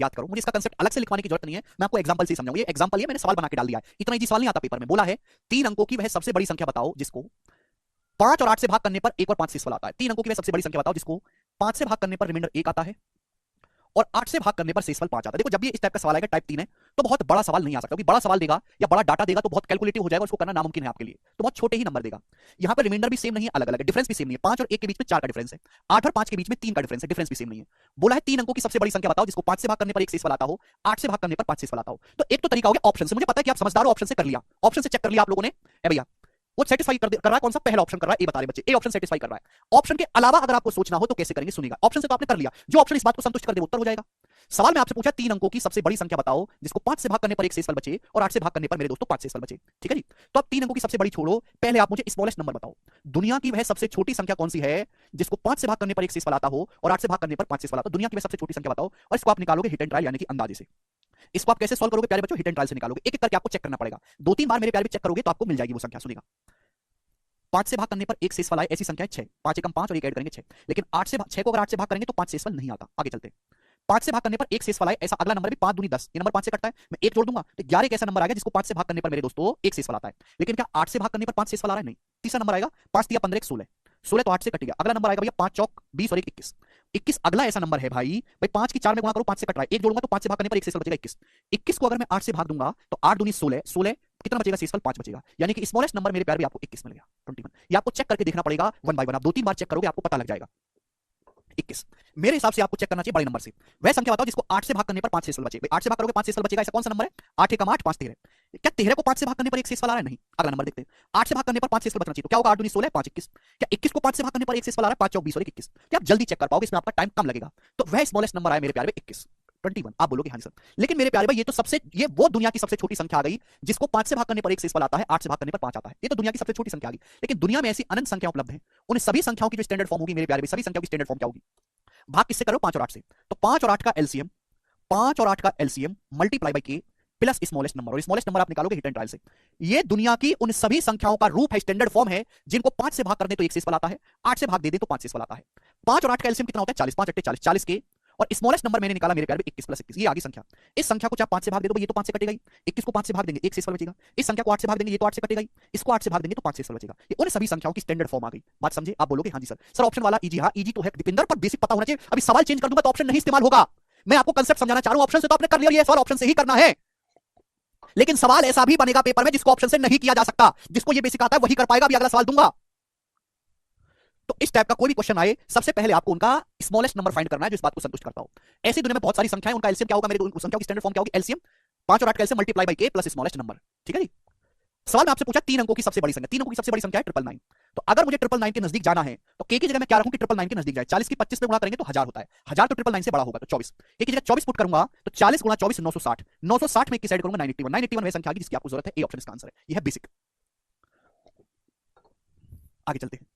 याद करो, मुझे इसका कंसेप्ट अलग से लिखवाने की जरूरत नहीं है, मैं आपको एग्जांपल से समझाऊंगा। ये एग्जांपल है, मैंने सवाल बना के डाल दिया है, इतना इजी सवाल नहीं आता पेपर में। बोला है 3 अंकों की वह सबसे बड़ी संख्या बताओ जिसको 5 और 8 से भाग करने पर 1 और 5 से सवाल आता है। 3 अंकों की वह सबसे बड़ी संख्या बताओ जिसको 5 से भाग करने पर रिमाइंडर 1 आता है और 8 से भाग करने पर शेषफल 5 आता है। देखो जब भी इस टाइप का सवाल आएगा, टाइप 3 है, तो बहुत बड़ा सवाल नहीं आ सकता, क्योंकि बड़ा सवाल देगा या बड़ा डाटा देगा तो बहुत कैलकुलेटिव हो जाएगा, उसको करना नामुमकिन है आपके लिए, तो बहुत छोटे ही नंबर देगा। यहां पर रिमाइंडर भी सेम नहीं है, अलग अलग है, डिफरेंस भी सेम नहीं है। 5 और 1 के बीच में 4 का डिफरेंस है, 8 और 5 के बीच में 3 का डिफरेंस है, डिफरेंस भी सेम नहीं है। बोला है 3 अंकों की सबसे बड़ी संख्या बताओ जिसको 5 से भाग करने पर 1 शेषफल आता हो, 8 से भाग करने पर 5 शेषफल आता हो। तो एक तो तरीका हो गया ऑप्शन से, मुझे पता है कि आप समझदार हो, ऑप्शन से कर लिया, ऑप्शन से चेक कर लिया आप लोगों ने, ए भैया वो सेटिस्फाई कर रहा है, कौन सा पहला ऑप्शन कर रहा है, ये बता रहे बच्चे, ए ऑप्शन सेटिस्फाई कर रहा है। ऑप्शन के अलावा अगर आपको सोचना हो तो कैसे करेंगे, सुनिएगा। ऑप्शन से तो आपने कर लिया, जो ऑप्शन इस बात को संतुष्ट कर दे उत्तर हो जाएगा। सवाल में आपसे पूछा 3 अंकों की सबसे बड़ी संख्या बताओ जिसको 5 से भाग करने पर 1 शेषफल बचे और 8 से भाग करने पर मेरे दोस्तों 5 शेषफल बचे, ठीक है जी। तो अब 3 अंकों की सबसे बड़ी छोड़ो, पहले आप मुझे स्मॉलेस्ट नंबर बताओ, दुनिया की वह सबसे छोटी संख्या कौन सी है जिसको 5 से भाग करने पर 1 शेषफल आता हो और 8 से भाग करने पर 5 शेषफल आता हो। दुनिया की वह सबसे छोटी संख्या बताओ, और इसको आप निकालोगे हिट एंड ट्रायल यानी कि अंदाजे से। इसको आप कैसे सॉल्व करोगे प्यारे बच्चों, हिट एंड ट्रायल से निकालोगे, एक एक करके आपको चेक करना पड़ेगा, 2-3 बार मेरे प्यारे चेक करोगे तो आपको मिल जाएगी वो संख्या। सुनिएगा, 5 से भाग करने पर 1 शेषफल आए, ऐसी संख्या है 6, 5 एकम 5 और 1 ऐड करेंगे 6, लेकिन 6 को अगर 8 से भाग करेंगे तो 5 शेषफल नहीं आता। आगे चलते, 5 से भाग करने पर 1 शेषफल आए, ऐसा अगला नंबर भी 5 दूनी 10, ये नंबर 5 से कटता है, मैं 1 जोड़ दूंगा तो 11 एक ऐसा नंबर आ गया जिसको 5 से भाग करने पर मेरे दोस्तों 1 शेषफल आता है। लेकिन क्या 8 से भाग करने पर 5 शेषफल आ रहा है? नहीं। तीसरा नंबर आएगा, 5 दिया 15 16, 16 तो 8 से कट गया। अगला नंबर आएगा भैया 5 चौक 20 और 1 21, 21 अगला ऐसा नंबर है भाई 5 की 4 में गुणा करो, 5 से कट रहा है, 1 जोड़ूंगा तो 5 से भाग करने पर 1 शेषफल बचेगा 21, 21 को अगर मैं 8 से भाग दूंगा तो 8 दूनी 16, 16 कितना बचेगा, शेषफल 5 बचेगा, यानी कि स्मॉलेस्ट नंबर मेरे प्यार भी आपको 21 मिल गया, 21। ये आपको चेक करके देखना पड़ेगा वन बाय वन, आप 2-3 बार चेक करोगे आपको पता लग जाएगा। 21 मेरे हिसाब से आपको चेक करना चाहिए बड़े नंबर से। वह संख्या बताओ जिसको 8 से भाग करने पर 5 शेषफल बचे। 8 से भाग करोगे 5 शेषफल बचेगा, ऐसा कौन सा नंबर है? 8 एकम 8 5 13, क्या 13 को 5 से भाग करने पर 1 शेषफल आ रहा है? नहीं। अगला नंबर देखते हैं, 8 से भाग करने पर 5 शेषफल बचना चाहिए, तो क्या होगा? 8 दूनी 16 5 21, क्या 21 को 5 से भाग करने पर 1 शेषफल आ रहा है? 5 चौक 20 और 1 21, क्या आप जल्दी चेक कर पाओगे, इसमें आपका टाइम कम लगेगा। तो वह स्मॉलेस्ट नंबर आया मेरे प्यारे 21, 21। आप बोलोगे हाँ जी सर, लेकिन मेरे प्यारे भाई ये वो दुनिया की सबसे छोटी संख्या आ गई जिसको 5 से भाग करने पर 1 शेषफल आता है, 8 से भाग करने पर 5 आता है, ये तो दुनिया की सबसे छोटी संख्या आ गई। लेकिन दुनिया में ऐसी अनंत संख्या उपलब्ध है, उन सभी संख्याओं की जो स्टैंडर्ड फॉर्म होगी मेरे प्यारे भाई, सभी संख्याओं की स्टैंडर्ड फॉर्म क्या होगी? भाग किससे करो? 5 और 8 से, तो 5 और 8 का एलसीएम, 5 और 8 का एलसीएम मल्टीप्लाई बाय के प्लस स्मॉलेस्ट नंबर, और स्मॉलेस्ट नंबर आप निकालोगे हिट एंड ट्रायल से। ये दुनिया की उन सभी संख्याओं का रूप है, स्टैंडर्ड फॉर्म है, जिनको 5 से भाग कर दे तो 1 शेषफल आता है, 8 से भाग दे दे तो 5 शेषफल आता है। 5 और 8 का एलसीएम कितना होता है? 40, 5 8 40, 40 के, और स्मॉलेस्ट नंबर मैंने निकाला मेरे प्यारे 21 प्लस 21, ये आगे संख्या। इस संख्या को चाहे 5 से भाग दे दो, ये तो 5 से कटेगा ही, 21 को 5 से भाग देंगे 1 शेषफल बचेगा, इस संख्या को 8 से भाग देंगे, ये तो 8 से कटेगा ही, इसको 8 से भाग देंगे तो 5 शेषफल बचेगा। ये उन सभी संख्याओं की स्टैंडर्ड फॉर्म आ गई, बात समझे? आप बोलोगे हाँ जी सर। सर ऑप्शन वाला इजी, हाँ इजी तो है दीपिंदर, पर बेसिक पता होना चाहिए। अभी सवाल चेंज कर दूंगा तो ऑप्शन नहीं इस्तेमाल होगा, मैं आपको कंसेप्ट समझाना चाह रहा हूं। ऑप्शन से तो आपने कर लिया, ये सवाल ऑप्शन से ही करना है, लेकिन सवाल ऐसा भी बनेगा पेपर में जिसको ऑप्शन से नहीं किया जा सकता, जिसको ये बेसिक आता है वही कर पाएगा। अभी अगला सवाल दूंगा, तो इस टाइप का कोई भी क्वेश्चन आए, सबसे पहले आपको उनका स्मॉलेस्ट नंबर फाइंड करना है जो इस बात को संतुष्ट करता हो। ऐसी दुनिया में बहुत सारी संख्याएं, उनका एलसीएम क्या होगा? मेरे संख्याओं की स्टैंडर्ड फॉर्म क्या होगी? एलसीएम 5 और 8 का एलसीएम मल्टीप्लाई बाय के प्लस स्मॉलेस्ट नंबर, ठीक है जी। सवाल में आपसे पूछा 3 अंकों की सबसे बड़ी संख्या, 3 अंकों की सबसे बड़ी संख्या है 999, तो अगर मुझे 999 के नजदीक जाना है तो के की जगह मैं क्या रखूं कि 999 के नजदीक जाए। 40 की 25 पे गुणा करेंगे तो 1000 होता है, 1000 तो 999 से बड़ा होगा तो 24, के की जगह 24 पुट करूंगा तो 40 गुणा 24 960, 960 में किस साइड करूंगा? 981, 981 वह संख्या की जिसकी आपको जरूरत है, ए ऑप्शन इसका आंसर है, यह है बेसिक। आगे चलते हैं,